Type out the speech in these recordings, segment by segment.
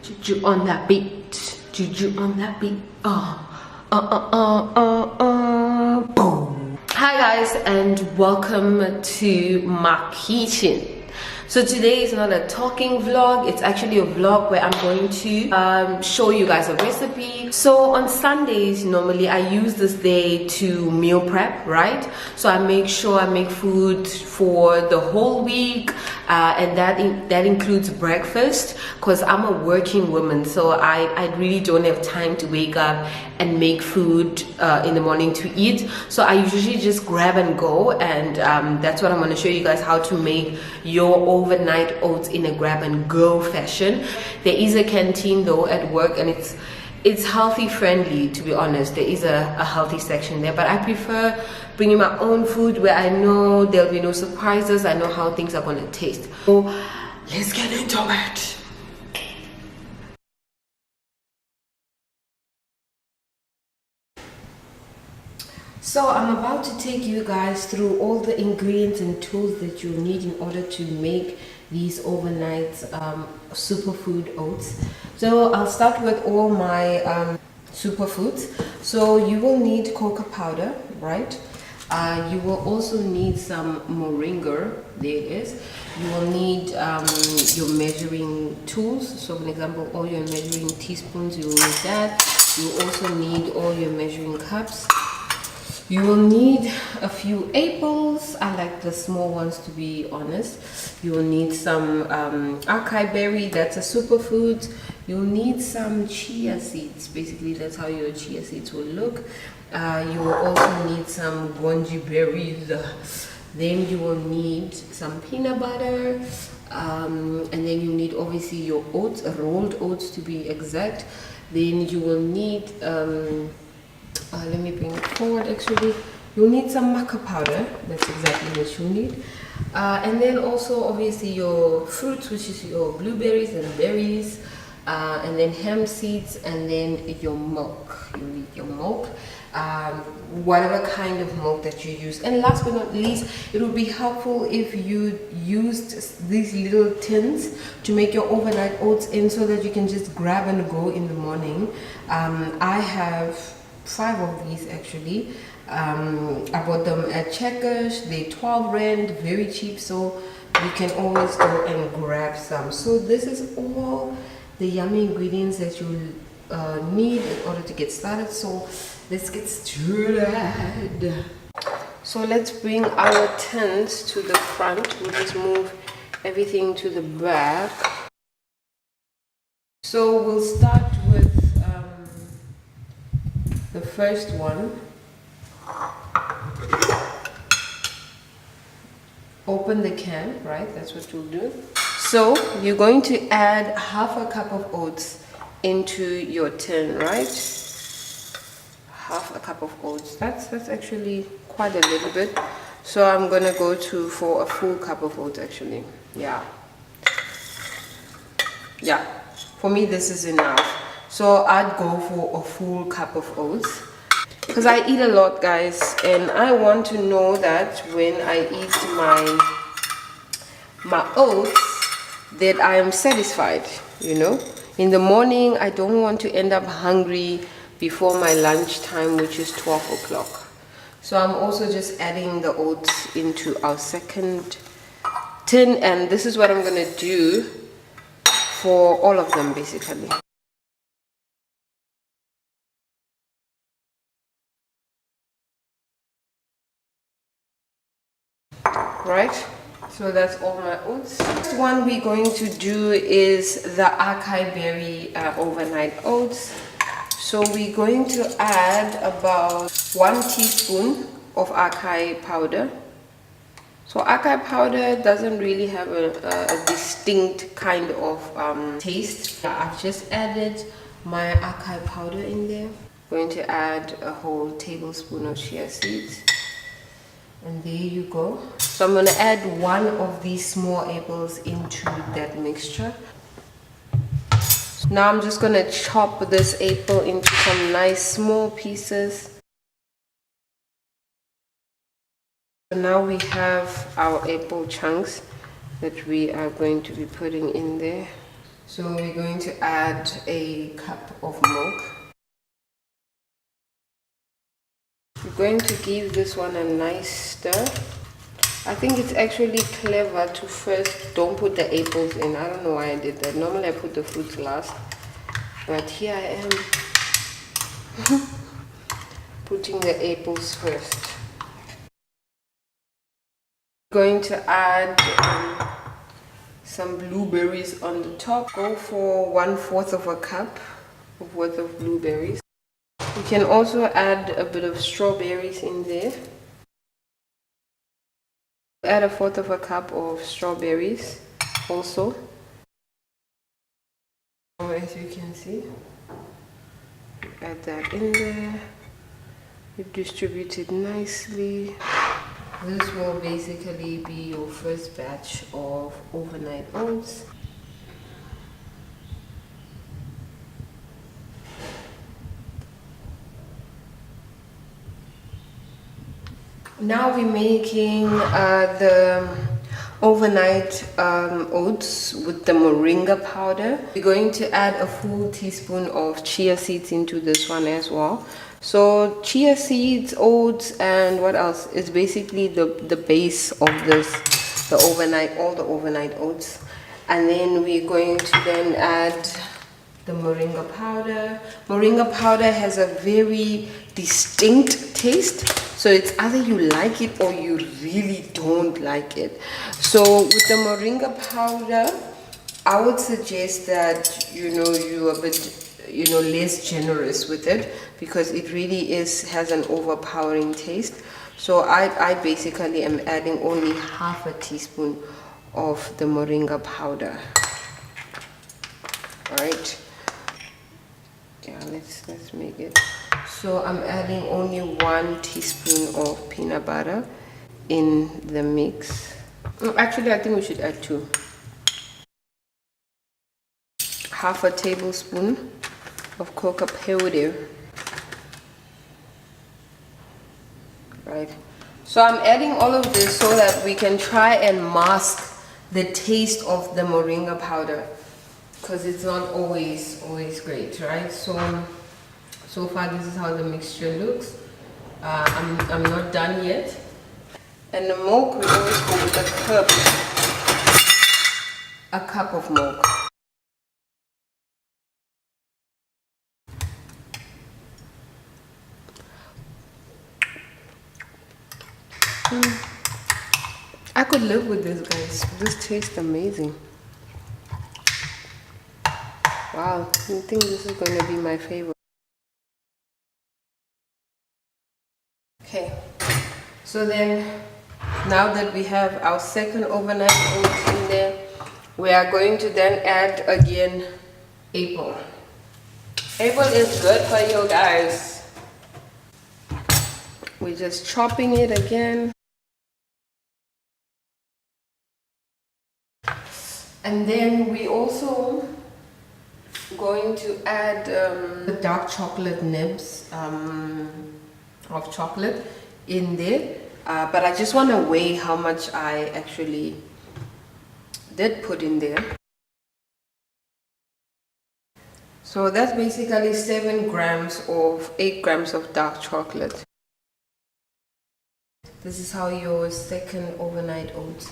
Juju on that beat. Juju on that beat. Boom. Hi guys, and welcome to my kitchen. So today is not a talking vlog, it's actually a vlog where I'm going to show you guys a recipe. So on Sundays, normally I use this day to meal prep, right? So I make sure I make food for the whole week, and that includes breakfast, because I'm a working woman, so I really don't have time to wake up and make food in the morning to eat. So I usually just grab and go, and that's what I'm going to show you guys, how to make your overnight oats in a grab and go fashion. There is a canteen though at work, and it's healthy friendly, to be honest. There is a healthy section there, but I prefer bringing my own food where I know there'll be no surprises. I know how things are going to taste. So let's get into it. So I'm about to take you guys through all the ingredients and tools that you need in order to make these overnight superfood oats. So I'll start with all my superfoods. So you will need cocoa powder, right? You will also need some moringa. There it is. You will need your measuring tools. So for example, all your measuring teaspoons, you will need that. You will also need all your measuring cups. You will need a few apples. I like the small ones, to be honest. You will need some acai berry, that's a superfood. You'll need some chia seeds. Basically, that's how your chia seeds will look. You will also need some goji berries. Then you will need some peanut butter. And then you need obviously your oats, rolled oats to be exact. Then you will need let me bring it forward. Actually, you'll need some maca powder. That's exactly what you need. And then also obviously your fruits, which is your blueberries and berries, and then hemp seeds, and then your milk. You need your milk, whatever kind of milk that you use. And last but not least, it would be helpful if you used these little tins to make your overnight oats in, so that you can just grab and go in the morning. I have 5 of these actually. I bought them at Checkers. They're 12 rand, very cheap, so you can always go and grab some. So this is all the yummy ingredients that you need in order to get started. So let's get started. So let's bring our tins to the front. We'll just move everything to the back. So we'll start with the first one. Open the can, right? That's what you'll do. So you're going to add half a cup of oats into your tin, right? Half a cup of oats. That's actually quite a little bit. So I'm gonna go for a full cup of oats actually. Yeah. For me this is enough. So I'd go for a full cup of oats, because I eat a lot, guys, and I want to know that when I eat my oats, that I am satisfied, you know. In the morning, I don't want to end up hungry before my lunch time, which is 12 o'clock. So I'm also just adding the oats into our second tin, and this is what I'm going to do for all of them basically. Right, so that's all my oats. Next one we're going to do is the acai berry overnight oats. So we're going to add about 1 teaspoon of acai powder. So acai powder doesn't really have a distinct kind of taste. I've just added my acai powder in there. Going to add a whole tablespoon of chia seeds. And there you go. So I'm going to add 1 of these small apples into that mixture. Now I'm just going to chop this apple into some nice small pieces. So now we have our apple chunks that we are going to be putting in there. So we're going to add a cup of milk. We're going to give this one a nice stir. I think it's actually clever to first don't put the apples in. I don't know why I did that. Normally I put the fruits last, but here I am putting the apples first. Going to add some blueberries on the top. Go for 1/4 of a cup worth of blueberries. You can also add a bit of strawberries in there. Add 1/4 of a cup of strawberries also. As you can see, add that in there. You distribute it nicely. This will basically be your first batch of overnight oats. Now we're making the overnight oats with the moringa powder. We're going to add a full teaspoon of chia seeds into this one as well. So chia seeds, oats, and what else is basically the base of this, all the overnight oats. And then we're going to then add the moringa powder. Moringa powder has a very distinct taste, so it's either you like it or you really don't like it. So with the moringa powder, I would suggest that you're a bit less generous with it, because it really has an overpowering taste. So I basically am adding only 1/2 teaspoon of the moringa powder. All right. Yeah, let's make it. So I'm adding only 1 teaspoon of peanut butter in the mix. Actually, I think we should add 2. 1/2 tablespoon of cocoa powder. Right. So I'm adding all of this so that we can try and mask the taste of the moringa powder, because it's not always great, right? So far this is how the mixture looks. I'm not done yet. And the milk, we always go with a cup of milk. I could live with this, guys. This tastes amazing. Wow, I think this is going to be my favorite. Okay, so then now that we have our second overnight oats in there, we are going to then add again apple. Apple is good for you guys. We're just chopping it again. And then we also going to add the dark chocolate nibs of chocolate in there, but I just want to weigh how much I actually did put in there. So that's basically 7 grams of 8 grams of dark chocolate. This is how your second overnight oats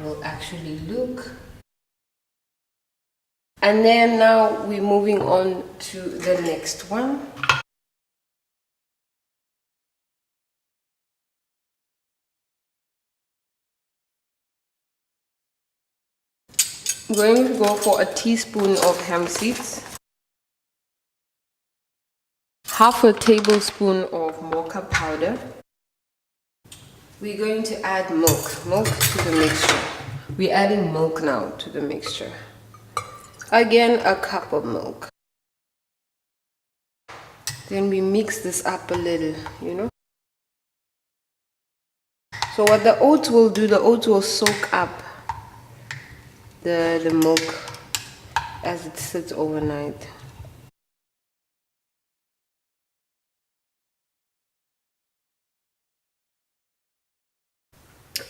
will actually look. And then now we're moving on to the next one. I'm going to go for a teaspoon of hemp seeds, 1/2 tablespoon of mocha powder. We're going to add milk to the mixture. We're adding milk now to the mixture. Again, a cup of milk. Then we mix this up a little, So what the oats will do, the oats will soak up the milk as it sits overnight.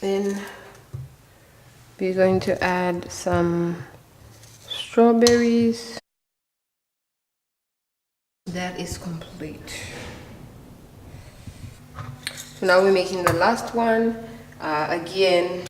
Then we're going to add some strawberries. That is complete. So now we're making the last one. Again,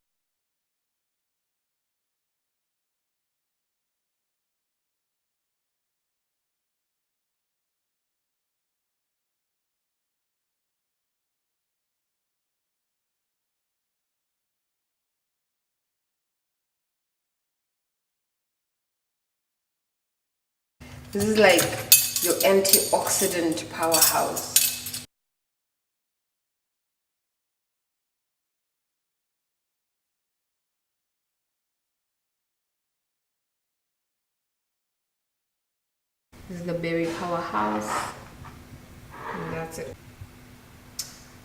this is like your antioxidant powerhouse. This is the berry powerhouse. And that's it.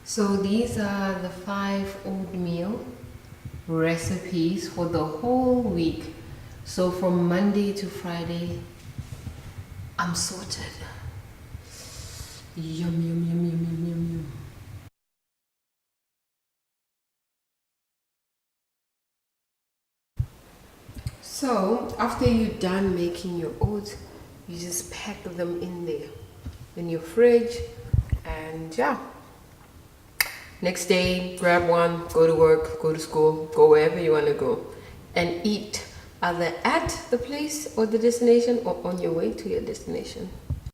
So these are the 5 oatmeal recipes for the whole week. So from Monday to Friday, I'm sorted. Yum, yum, yum, yum, yum, yum, yum. So after you're done making your oats, you just pack them in there, in your fridge, and yeah. Next day, grab one, go to work, go to school, go wherever you want to go, and eat either at the place or the destination or on your way to your destination.